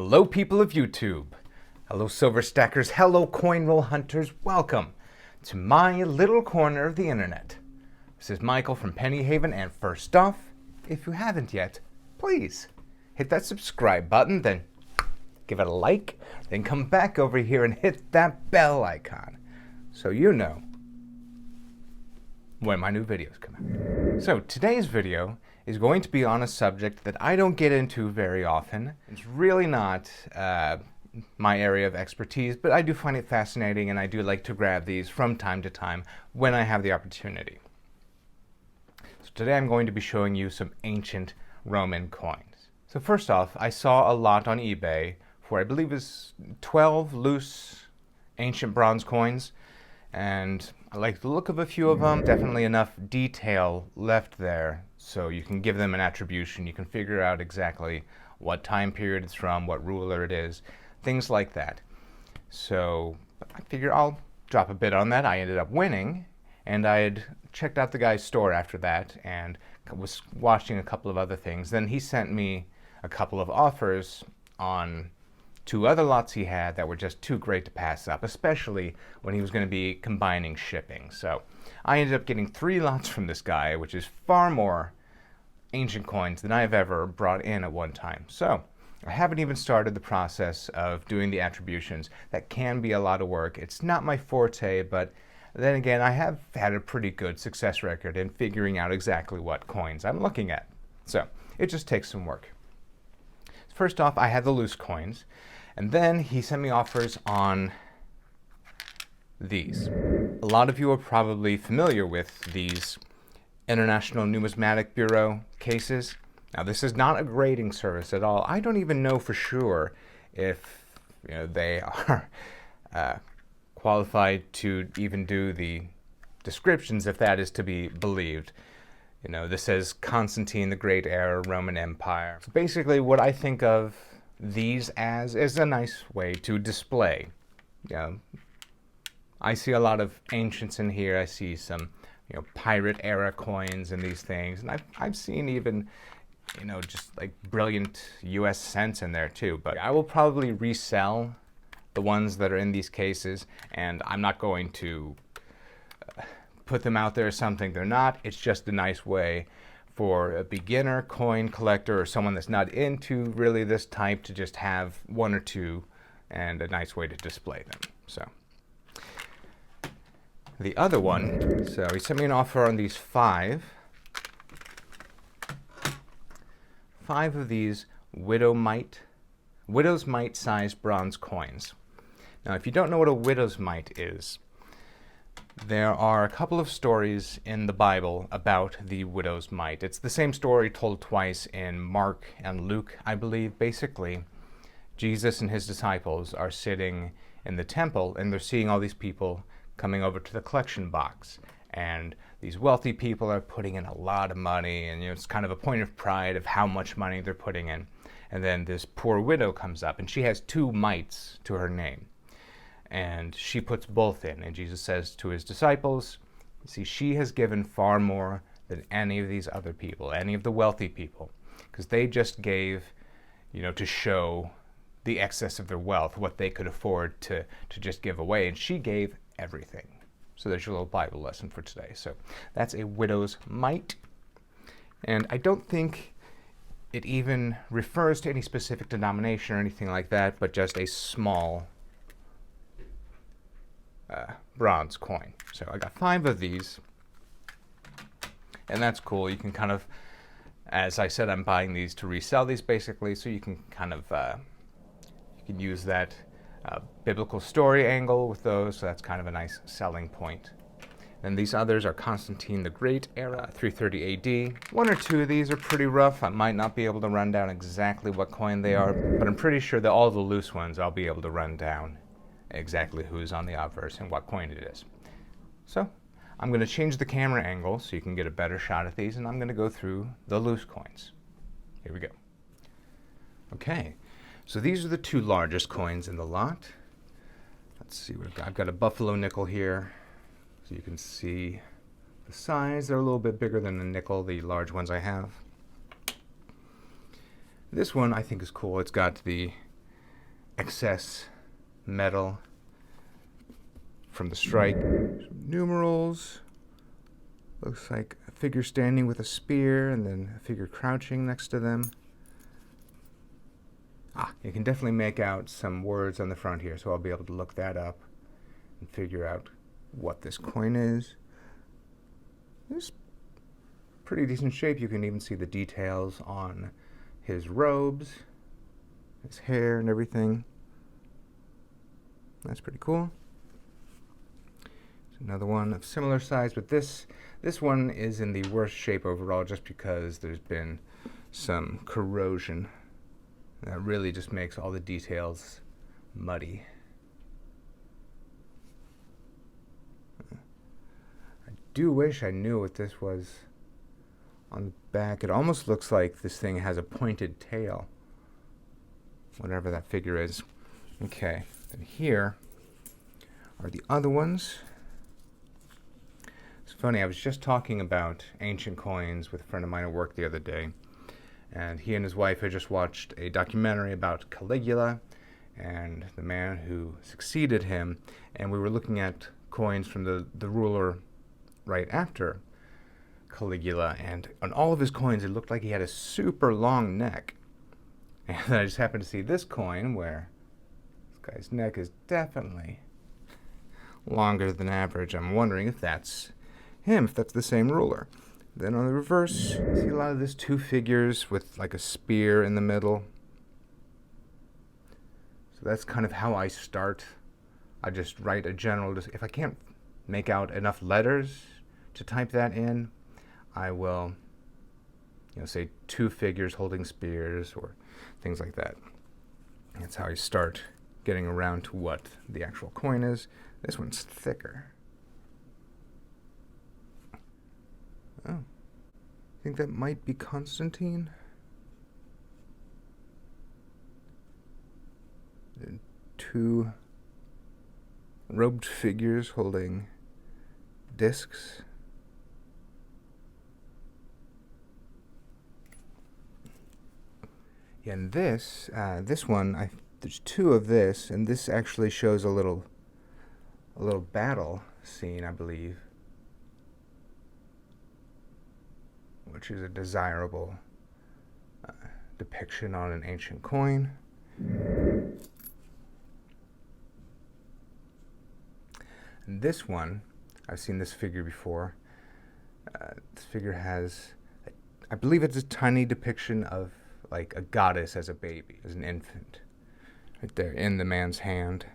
Hello people of YouTube, hello silver stackers, hello coin roll hunters, welcome to my little corner of the internet. This is Michael from Penny Haven, and first off, if you haven't yet, please hit that subscribe button, then give it a like, then come back over here and hit that bell icon so you know when my new videos come out. So today's video is going to be on a subject that I don't get into very often. It's really not my area of expertise, but I do find it fascinating, and I do like to grab these from time to time when I have the opportunity. So today I'm going to be showing you some ancient Roman coins. So first off, I saw a lot on eBay for, I believe it's 12 loose ancient bronze coins, and I like the look of a few of them. Definitely enough detail left there so you can give them an attribution. You can figure out exactly what time period it's from, what ruler it is, things like that. So I figured I'll drop a bit on that. I ended up winning, and I had checked out the guy's store after that and was watching a couple of other things. Then he sent me a couple of offers on two other lots he had that were just too great to pass up, especially when he was going to be combining shipping. So I ended up getting 3 lots from this guy, which is far more ancient coins than I've ever brought in at one time. So I haven't even started the process of doing the attributions. That can be a lot of work. It's not my forte, but then again, I have had a pretty good success record in figuring out exactly what coins I'm looking at. So it just takes some work. First off, I had the loose coins, and then he sent me offers on these. A lot of you are probably familiar with these International Numismatic Bureau cases. Now, this is not a grading service at all. I don't even know for sure if they are qualified to even do the descriptions, if that is to be believed. This says Constantine the Great Era, Roman Empire. So basically, what I think of these as is a nice way to display. I see a lot of ancients in here. I see some, pirate era coins and these things, and I've seen even, just like brilliant U.S. cents in there too. But I will probably resell the ones that are in these cases, and I'm not going to put them out there as something they're not. It's just a nice way for a beginner coin collector or someone that's not into really this type to just have 1 or 2 and a nice way to display them. So the other one, so he sent me an offer on these 5 of these widow's mite sized bronze coins. Now, if you don't know what a widow's mite is, there are a couple of stories in the Bible about the widow's mite. It's the same story told twice in Mark and Luke, I believe. Basically, Jesus and his disciples are sitting in the temple, and they're seeing all these people coming over to the collection box. And these wealthy people are putting in a lot of money, and it's kind of a point of pride of how much money they're putting in. And then this poor widow comes up, and she has 2 mites to her name. And she puts both in, and Jesus says to his disciples, see, she has given far more than any of these other people, any of the wealthy people, because they just gave, to show the excess of their wealth, what they could afford to just give away, and she gave everything. So there's your little Bible lesson for today. So that's a widow's mite, and I don't think it even refers to any specific denomination or anything like that, but just a small bronze coin. So I got 5 of these, and that's cool. You can kind of, as I said, I'm buying these to resell these basically, so you can kind of you can use that biblical story angle with those, so that's kind of a nice selling point. And these others are Constantine the Great Era, 330 AD. 1 or 2 of these are pretty rough. I might not be able to run down exactly what coin they are, but I'm pretty sure that all the loose ones I'll be able to run down exactly who's on the obverse and what coin it is. So I'm going to change the camera angle so you can get a better shot at these, and I'm going to go through the loose coins. Here we go. Okay, so these are the 2 largest coins in the lot. Let's see what I've got a buffalo nickel here, so you can see the size. They're a little bit bigger than the nickel, the large ones I have. This one I think is cool. It's got the excess metal from the strike. Some numerals. Looks like a figure standing with a spear and then a figure crouching next to them. You can definitely make out some words on the front here, so I'll be able to look that up and figure out what this coin is. It's pretty decent shape. You can even see the details on his robes, his hair, and everything. That's pretty cool. There's another one of similar size, but this one is in the worst shape overall just because there's been some corrosion. That really just makes all the details muddy. I do wish I knew what this was on the back. It almost looks like this thing has a pointed tail, whatever that figure is. Okay, and here are the other ones. It's funny, I was just talking about ancient coins with a friend of mine at work the other day. And he and his wife had just watched a documentary about Caligula and the man who succeeded him. And we were looking at coins from the ruler right after Caligula. And on all of his coins, it looked like he had a super long neck. And I just happened to see this coin where this guy's neck is definitely longer than average. I'm wondering if that's him, if that's the same ruler. Then on the reverse, you see a lot of this two figures with like a spear in the middle. So that's kind of how I start. I just write a general, if I can't make out enough letters to type that in, I will, say two figures holding spears or things like that. That's how I start getting around to what the actual coin is. This one's thicker. Oh, I think that might be Constantine. And two robed figures holding discs. Yeah, and this one, there's two of this, and this actually shows a little battle scene, I believe, which is a desirable depiction on an ancient coin. And this one, I've seen this figure before. This figure has, I believe it's a tiny depiction of like a goddess as a baby, as an infant, right there in the man's hand.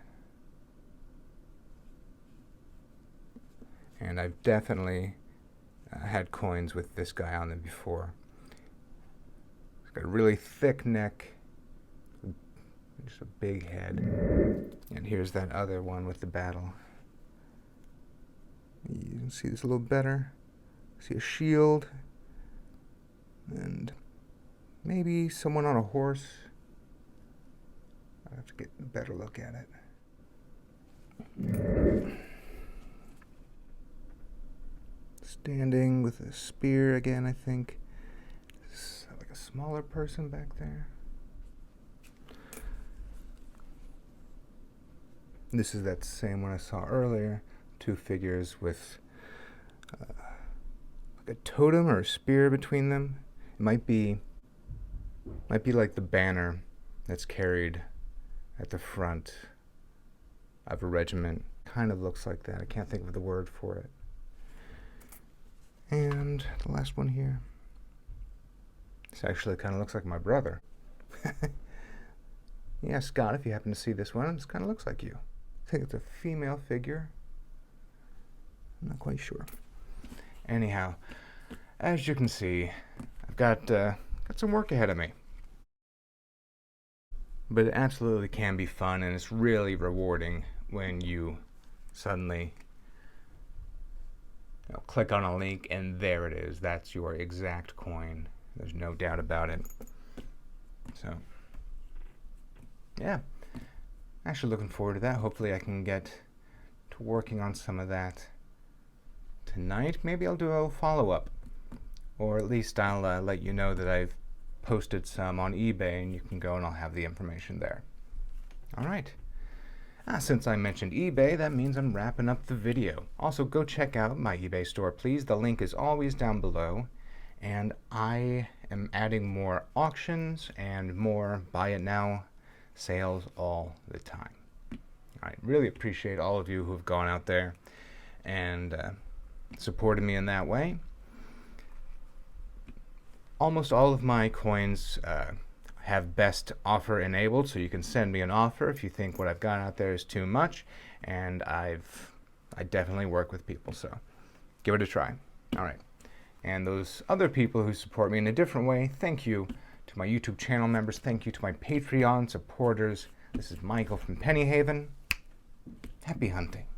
And I've definitely had coins with this guy on them before. He's got a really thick neck, just a big head. And here's that other one with the battle. You can see this a little better. See a shield, and maybe someone on a horse. I have to get a better look at it. Standing with a spear again, I think. It's like a smaller person back there. This is that same one I saw earlier. Two figures with like a totem or a spear between them. It might be like the banner that's carried at the front of a regiment. Kind of looks like that. I can't think of the word for it. And the last one here. This actually kind of looks like my brother. Yeah, Scott, if you happen to see this one, this kind of looks like you. I think it's a female figure. I'm not quite sure. Anyhow, as you can see, I've got some work ahead of me. But it absolutely can be fun, and it's really rewarding when you suddenly click on a link and there it is. That's your exact coin. There's no doubt about it. So, yeah. Actually looking forward to that. Hopefully I can get to working on some of that tonight. Maybe I'll do a follow-up. Or at least I'll let you know that I've posted some on eBay, and you can go and I'll have the information there. All right. Since I mentioned eBay, that means I'm wrapping up the video. Also, go check out my eBay store, please. The link is always down below. And I am adding more auctions and more buy it now sales all the time. I really appreciate all of you who have gone out there and supported me in that way. Almost all of my coins have best offer enabled, so you can send me an offer if you think what I've got out there is too much, and I definitely work with people, so give it a try. All right. And those other people who support me in a different way, thank you to my YouTube channel members, thank you to my Patreon supporters. This is Michael from Pennyhaven. Happy hunting.